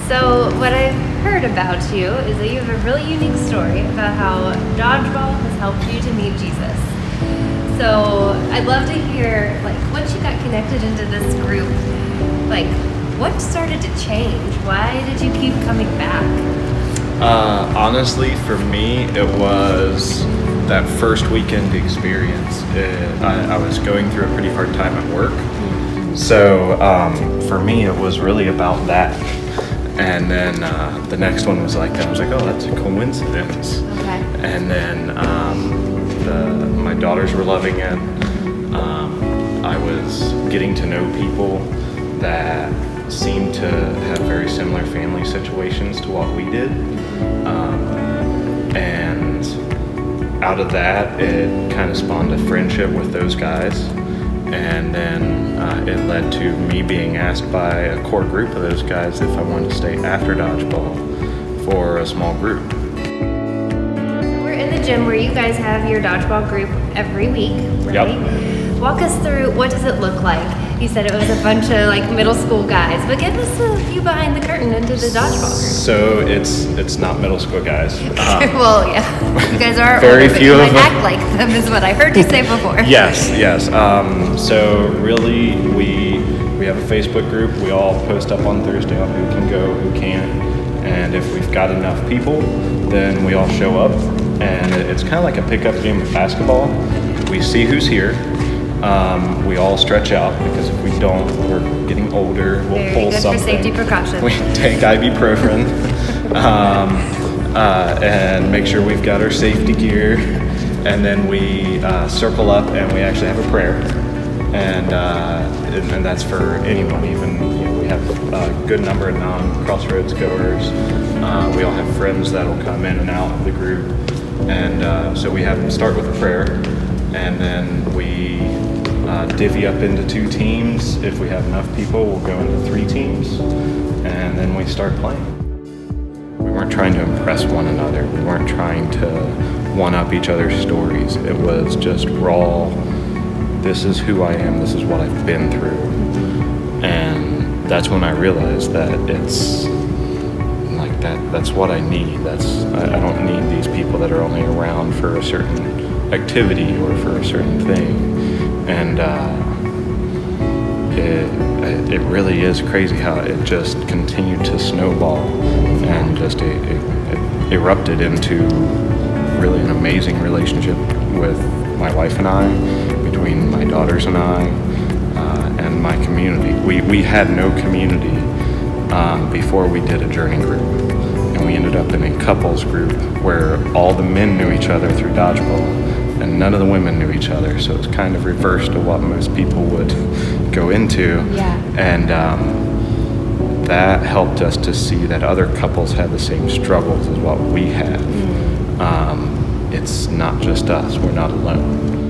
So what I've heard about you is that you have a really unique story about how Dodgeball has helped you to meet Jesus. So I'd love to hear, like, once you got connected into this group, like, what started to change? Why did you keep coming back? Honestly, for me, it was that first weekend experience. I was going through a pretty hard time at work. So for me, it was really about that. And then the next one was like, I was like, oh, that's a coincidence. Okay. And then my daughters were loving it. I was getting to know people that seemed to have very similar family situations to what we did. And out of that, it kind of spawned a friendship with those guys. And then it led to me being asked by a core group of those guys if I wanted to stay after Dodgeball for a small group. We're in the gym where you guys have your Dodgeball group every week, right? Yep. Walk us through, what does it look like? You said it was a bunch of like middle school guys, but give us a view behind the curtain into the Dodgeball group. So it's not middle school guys. Well, yeah, you guys are very older, but few you of might them act like them is what I heard you say before. Yes. So really, we have a Facebook group. We all post up on Thursday on who can go, who can't, and if we've got enough people, then we all show up. And it's kind of like a pickup game of basketball. We see who's here. We all stretch out because if we don't, we're getting older. We'll Very pull good something. for safety precautions. We take ibuprofen and make sure we've got our safety gear. And then we circle up and we actually have a prayer. And that's for anyone. Even we have a good number of non-Crossroads goers. We all have friends that'll come in and out of the group. And so we start with a prayer, and then we divvy up into 2 teams. If we have enough people, we'll go into 3 teams, and then we start playing. We weren't trying to impress one another. We weren't trying to one-up each other's stories. It was just raw, this is who I am, this is what I've been through. And that's when I realized that it's like that's what I need. I don't need these people that are only around for a certain activity or for a certain thing. And it really is crazy how it just continued to snowball and just it erupted into really an amazing relationship with my wife and I, between my daughters and I, and my community. We had no community before we did a journey group, and we ended up in a couples group where all the men knew each other through Dodgeball and none of the women knew each other. So it's kind of reversed to what most people would go into. Yeah. And that helped us to see that other couples had the same struggles as what we have. It's not just us, we're not alone.